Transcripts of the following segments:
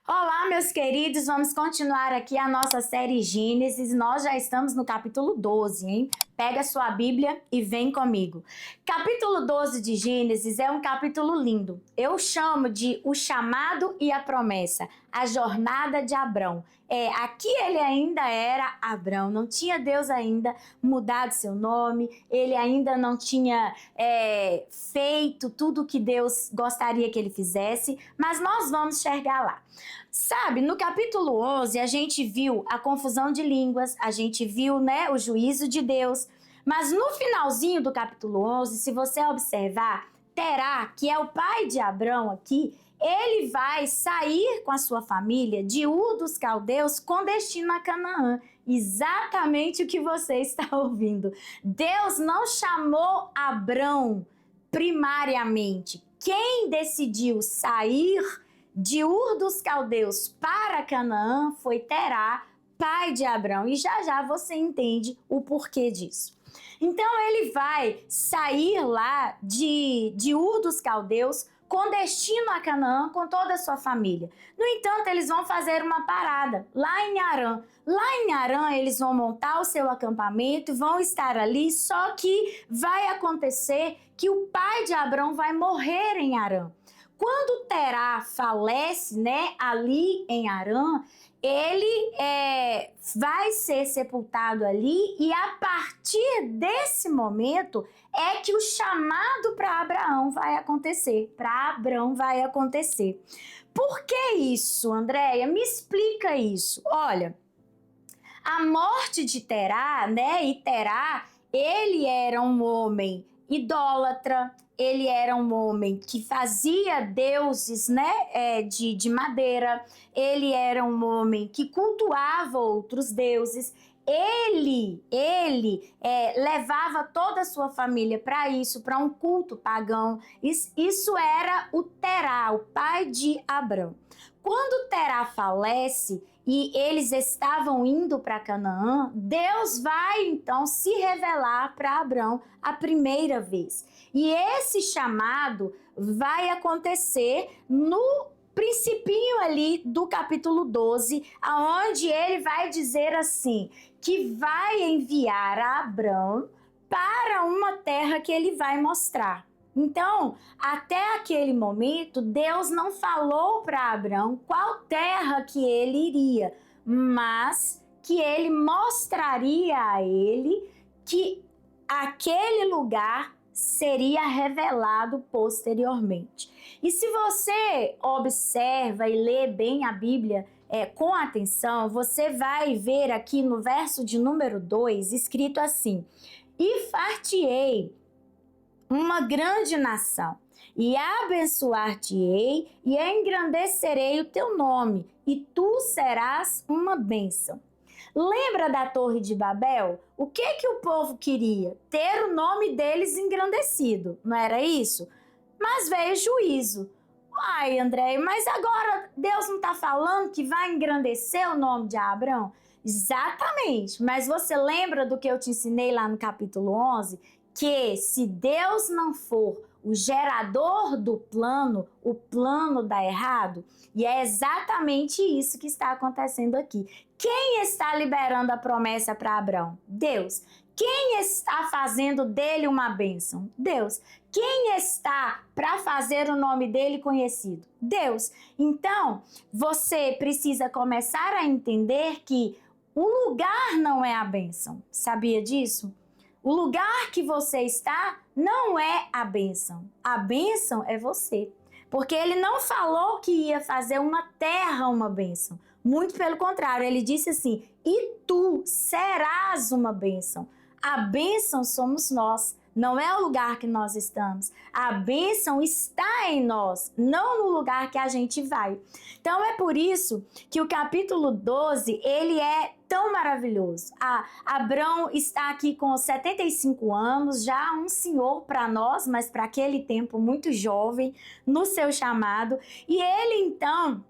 Olá, meus queridos, vamos continuar aqui a nossa série Gênesis. Nós já estamos no capítulo 12, hein? Pega sua Bíblia e vem comigo. Capítulo 12 de Gênesis é um capítulo lindo. Eu chamo de o chamado e a promessa, a jornada de Abrão. Aqui ele ainda era Abrão, não tinha Deus ainda mudado seu nome, ele ainda não tinha feito tudo o que Deus gostaria que ele fizesse, mas nós vamos chegar lá. Sabe, no capítulo 11 a gente viu a confusão de línguas, a gente viu, o juízo de Deus, mas no finalzinho do capítulo 11, se você observar, Terá, que é o pai de Abrão aqui, ele vai sair com a sua família de Ur dos Caldeus com destino a Canaã. Exatamente o que você está ouvindo. Deus não chamou Abrão primariamente. Quem decidiu sair de Ur dos Caldeus para Canaã foi Terá, pai de Abrão. E já já você entende o porquê disso. Então ele vai sair lá de Ur dos Caldeus com destino a Canaã com toda a sua família. No entanto, eles vão fazer uma parada lá em Harã. Lá em Harã, eles vão montar o seu acampamento, vão estar ali, só que vai acontecer que o pai de Abrão vai morrer em Harã. Quando Terá falece, ali em Harã, ele vai ser sepultado ali e a partir desse momento é que o chamado para Abraão vai acontecer, para Abrão vai acontecer. Por que isso, Andréia? Me explica isso. Olha, a morte de Terá, e Terá, ele era um homem idólatra, ele era um homem que fazia deuses, de madeira, ele era um homem que cultuava outros deuses, ele levava toda a sua família para isso, para um culto pagão. Isso era o Terá, o pai de Abrão. Quando Terá falece e eles estavam indo para Canaã, Deus vai então se revelar para Abrão a primeira vez. E esse chamado vai acontecer no principinho ali do capítulo 12, aonde ele vai dizer assim, que vai enviar a Abrão para uma terra que ele vai mostrar. Então, até aquele momento, Deus não falou para Abrão qual terra que ele iria, mas que ele mostraria a ele que aquele lugar seria revelado posteriormente. E se você observa e lê bem a Bíblia com atenção, você vai ver aqui no verso de número 2, escrito assim: e far-te-ei uma grande nação, e abençoar-te-ei, e engrandecerei o teu nome, e tu serás uma bênção. Lembra da Torre de Babel? O que o povo queria? Ter o nome deles engrandecido, não era isso? Mas veio juízo. Ai, André, mas agora Deus não está falando que vai engrandecer o nome de Abrão? Exatamente, mas você lembra do que eu te ensinei lá no capítulo 11? Que se Deus não for o gerador do plano, o plano dá errado. E é exatamente isso que está acontecendo aqui. Quem está liberando a promessa para Abrão? Deus. Quem está fazendo dele uma bênção? Deus. Quem está para fazer o nome dele conhecido? Deus. Então, você precisa começar a entender que o lugar não é a bênção. Sabia disso? O lugar que você está não é a bênção. A bênção é você. Porque ele não falou que ia fazer uma terra uma bênção. Muito pelo contrário, ele disse assim: e tu serás uma bênção. A bênção somos nós. Não é o lugar que nós estamos. A bênção está em nós, não no lugar que a gente vai. Então é por isso que o capítulo 12, ele é tão maravilhoso. Abrão está aqui com 75 anos, já um senhor para nós, mas para aquele tempo muito jovem, no seu chamado. E ele então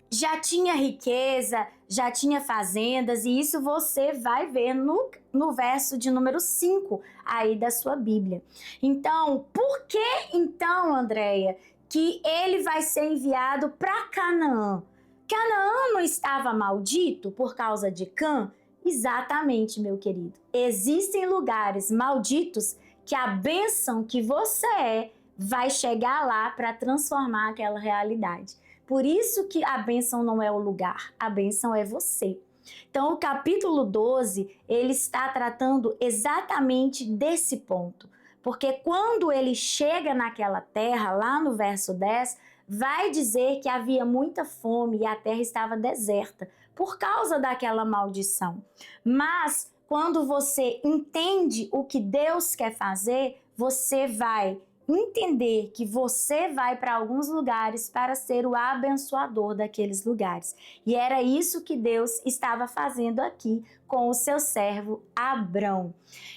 já tinha riqueza, já tinha fazendas, e isso você vai ver no verso de número 5 aí da sua Bíblia. Então, por que então, Andréia, que ele vai ser enviado para Canaã? Canaã não estava maldito por causa de Cã? Exatamente, meu querido. Existem lugares malditos que a bênção que você vai chegar lá para transformar aquela realidade. Por isso que a bênção não é o lugar, a bênção é você. Então, o capítulo 12, ele está tratando exatamente desse ponto. Porque quando ele chega naquela terra, lá no verso 10, vai dizer que havia muita fome e a terra estava deserta por causa daquela maldição. Mas quando você entende o que Deus quer fazer, você vai entender que você vai para alguns lugares para ser o abençoador daqueles lugares. E era isso que Deus estava fazendo aqui com o seu servo Abrão.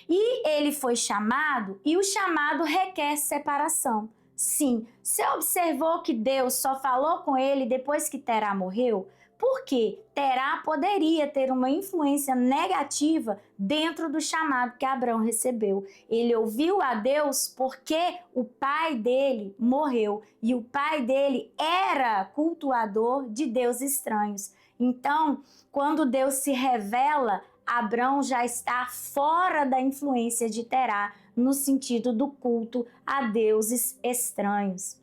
E ele foi chamado, e o chamado requer separação. Sim, você observou que Deus só falou com ele depois que Terá morreu? Porque Terá poderia ter uma influência negativa dentro do chamado que Abrão recebeu. Ele ouviu a Deus porque o pai dele morreu e o pai dele era cultuador de deuses estranhos. Então, quando Deus se revela, Abrão já está fora da influência de Terá, no sentido do culto a deuses estranhos.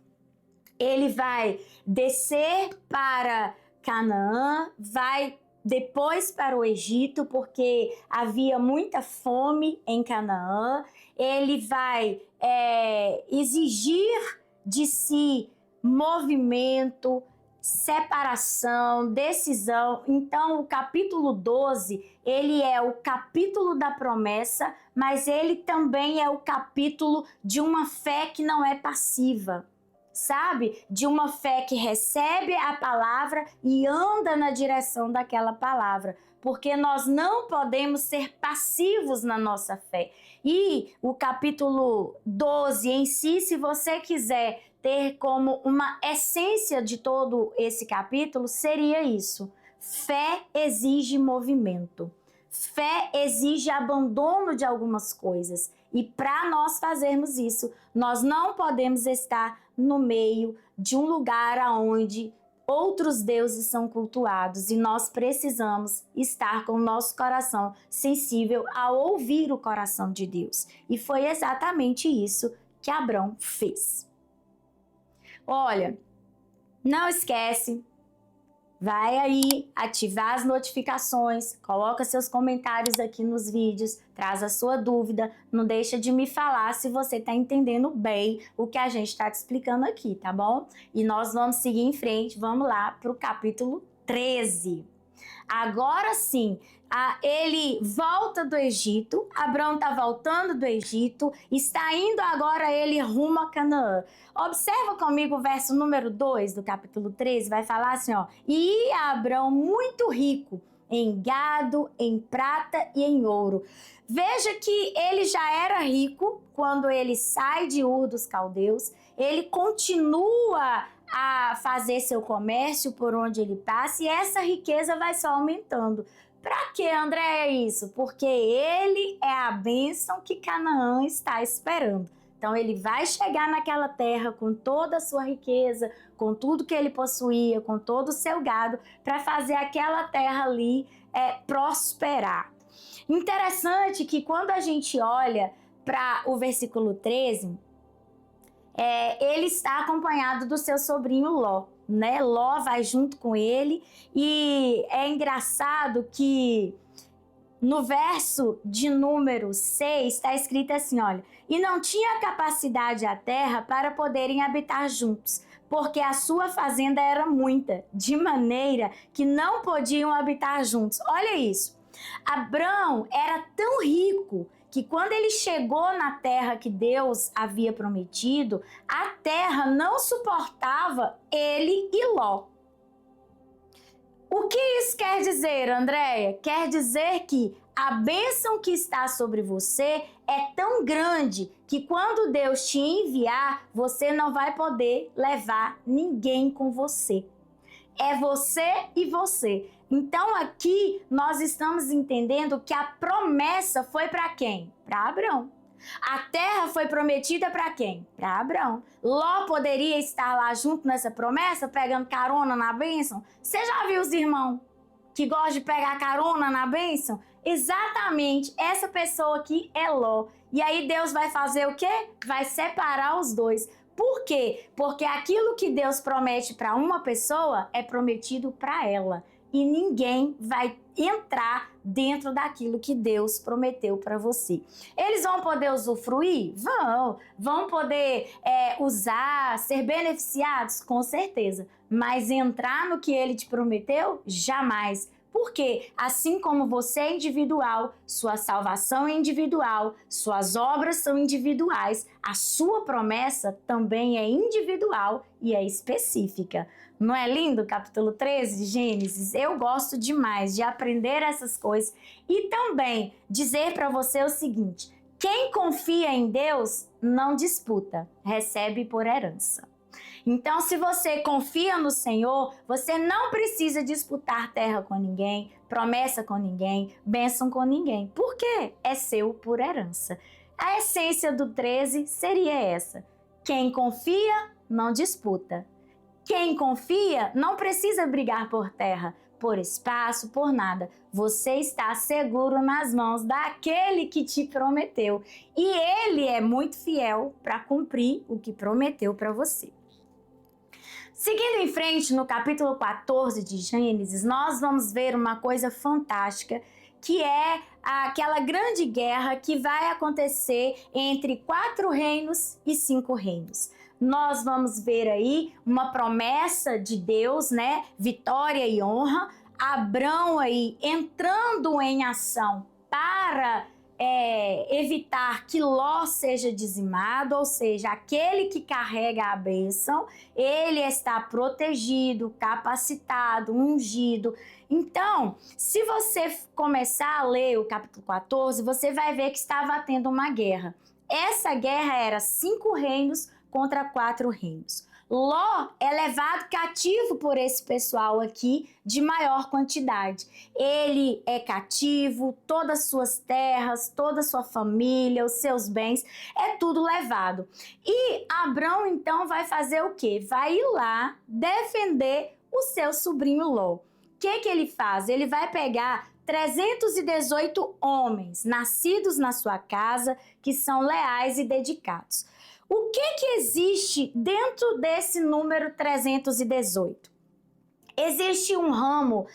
Ele vai descer para Canaã, vai depois para o Egito, porque havia muita fome em Canaã. Ele vai exigir de si movimento, separação, decisão. Então, o capítulo 12, ele é o capítulo da promessa, mas ele também é o capítulo de uma fé que não é passiva. Sabe? De uma fé que recebe a palavra e anda na direção daquela palavra. Porque nós não podemos ser passivos na nossa fé. E o capítulo 12 em si, se você quiser ter como uma essência de todo esse capítulo, seria isso. Fé exige movimento. Fé exige abandono de algumas coisas. E para nós fazermos isso, nós não podemos estar no meio de um lugar onde outros deuses são cultuados e nós precisamos estar com o nosso coração sensível a ouvir o coração de Deus. E foi exatamente isso que Abrão fez. Olha, não esquece, vai aí ativar as notificações, coloca seus comentários aqui nos vídeos, traz a sua dúvida, não deixa de me falar se você está entendendo bem o que a gente está te explicando aqui, tá bom? E nós vamos seguir em frente, vamos lá para o capítulo 13. Agora sim, ele volta do Egito, Abrão está voltando do Egito, está indo agora ele rumo a Canaã. Observa comigo o verso número 2 do capítulo 13, vai falar assim, ó. E ia Abrão muito rico em gado, em prata e em ouro. Veja que ele já era rico quando ele sai de Ur dos Caldeus, ele continua a fazer seu comércio por onde ele passa e essa riqueza vai só aumentando. Para que, André, é isso? Porque ele é a bênção que Canaã está esperando. Então ele vai chegar naquela terra com toda a sua riqueza, com tudo que ele possuía, com todo o seu gado, para fazer aquela terra ali prosperar. Interessante que quando a gente olha para o versículo 13, ele está acompanhado do seu sobrinho Ló, né? Ló vai junto com ele e é engraçado que no verso de número 6 está escrito assim, olha, e não tinha capacidade a terra para poderem habitar juntos, porque a sua fazenda era muita, de maneira que não podiam habitar juntos. Olha isso, Abrão era tão rico que quando ele chegou na terra que Deus havia prometido, a terra não suportava ele e Ló. O que isso quer dizer, Andréia? Quer dizer que a bênção que está sobre você é tão grande que quando Deus te enviar, você não vai poder levar ninguém com você. É você e você. Então aqui nós estamos entendendo que a promessa foi para quem? Para Abrão. A terra foi prometida para quem? Para Abraão. Ló poderia estar lá junto nessa promessa, pegando carona na bênção? Você já viu os irmãos que gostam de pegar carona na bênção? Exatamente, essa pessoa aqui é Ló. E aí Deus vai fazer o quê? Vai separar os dois. Por quê? Porque aquilo que Deus promete para uma pessoa é prometido para ela. E ninguém vai entrar dentro daquilo que Deus prometeu para você. Eles vão poder usufruir? Vão poder usar, ser beneficiados? Com certeza. Mas entrar no que Ele te prometeu? Jamais. Porque assim como você é individual, sua salvação é individual, suas obras são individuais, a sua promessa também é individual e é específica. Não é lindo o capítulo 13 de Gênesis? Eu gosto demais de aprender essas coisas e também dizer para você o seguinte: quem confia em Deus não disputa, recebe por herança. Então, se você confia no Senhor, você não precisa disputar terra com ninguém, promessa com ninguém, bênção com ninguém. Por quê? É seu por herança. A essência do 13 seria essa: quem confia, não disputa. Quem confia, não precisa brigar por terra, por espaço, por nada. Você está seguro nas mãos daquele que te prometeu. E ele é muito fiel para cumprir o que prometeu para você. Seguindo em frente, no capítulo 14 de Gênesis, nós vamos ver uma coisa fantástica, que é aquela grande guerra que vai acontecer entre 4 reinos e 5 reinos. Nós vamos ver aí uma promessa de Deus, né? Vitória e honra. Abrão aí entrando em ação para evitar que Ló seja dizimado, ou seja, aquele que carrega a bênção, ele está protegido, capacitado, ungido. Então, se você começar a ler o capítulo 14, você vai ver que estava tendo uma guerra. Essa guerra era 5 reinos contra 4 reinos. Ló é levado cativo por esse pessoal aqui de maior quantidade. Ele é cativo, todas as suas terras, toda a sua família, os seus bens, é tudo levado. E Abrão então vai fazer o quê? Vai ir lá defender o seu sobrinho Ló. O que ele faz? Ele vai pegar 318 homens nascidos na sua casa que são leais e dedicados. O que existe dentro desse número 318? Existe um ramo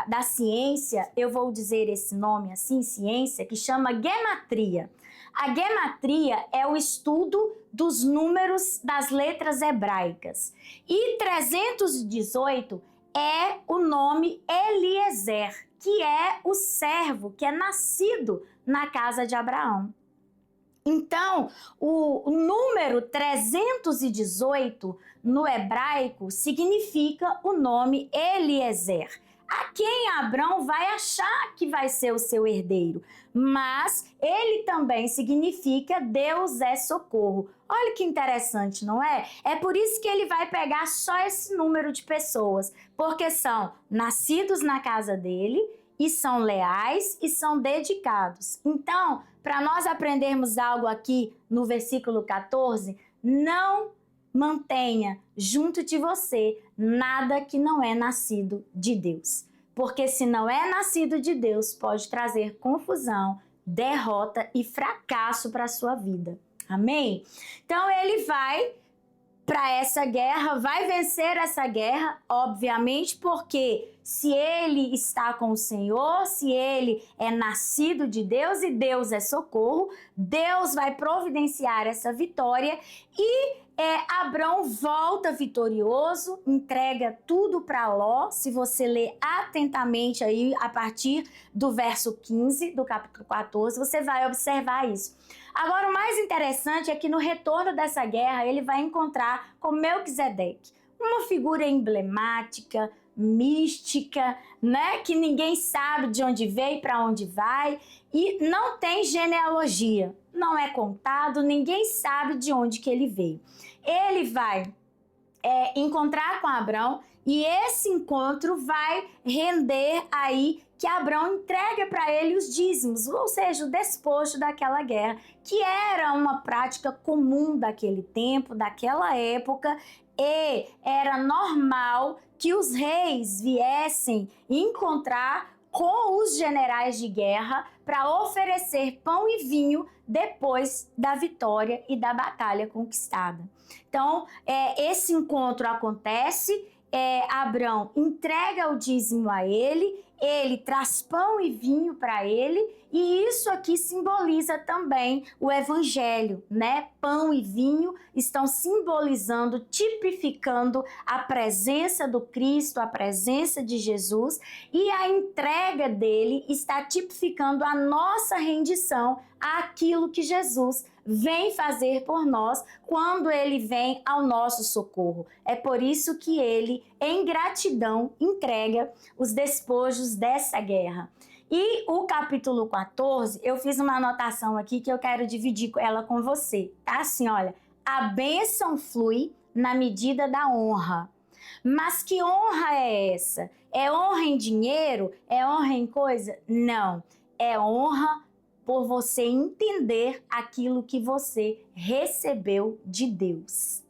da ciência, eu vou dizer esse nome assim, ciência, que chama gematria. A gematria é o estudo dos números das letras hebraicas. E 318 é o nome Eliezer, que é o servo que é nascido na casa de Abraão. Então, o número 318 no hebraico significa o nome Eliezer, a quem Abrão vai achar que vai ser o seu herdeiro. Mas ele também significa Deus é socorro. Olha que interessante, não é? É por isso que ele vai pegar só esse número de pessoas, porque são nascidos na casa dele e são leais e são dedicados. Então, para nós aprendermos algo aqui no versículo 14, não mantenha junto de você nada que não é nascido de Deus. Porque se não é nascido de Deus, pode trazer confusão, derrota e fracasso para a sua vida. Amém? Então ele vai para essa guerra, vai vencer essa guerra, obviamente, porque se ele está com o Senhor, se ele é nascido de Deus e Deus é socorro, Deus vai providenciar essa vitória e Abrão volta vitorioso, entrega tudo para Ló. Se você ler atentamente aí a partir do verso 15 do capítulo 14, você vai observar isso. Agora, o mais interessante é que no retorno dessa guerra, ele vai encontrar com Melquisedeque, uma figura emblemática, mística, né? Que ninguém sabe de onde veio e para onde vai, e não tem genealogia, não é contado, ninguém sabe de onde que ele veio. Ele vai encontrar com Abrão E esse encontro vai render aí que Abrão entrega para ele os dízimos, ou seja, o despojo daquela guerra, que era uma prática comum daquele tempo, daquela época, e era normal que os reis viessem encontrar com os generais de guerra para oferecer pão e vinho depois da vitória e da batalha conquistada. Então, esse encontro acontece, Abrão entrega o dízimo a ele traz pão e vinho para ele, e isso aqui simboliza também o evangelho, né? Pão e vinho estão simbolizando, tipificando a presença do Cristo, a presença de Jesus, e a entrega dele está tipificando a nossa rendição àquilo que Jesus vem fazer por nós quando ele vem ao nosso socorro. É por isso que ele, em gratidão, entrega os despojos dessa guerra. E o capítulo 14, eu fiz uma anotação aqui que eu quero dividir ela com você, tá? Assim, olha, a bênção flui na medida da honra. Mas que honra é essa? É honra em dinheiro? É honra em coisa? Não. É honra por você entender aquilo que você recebeu de Deus.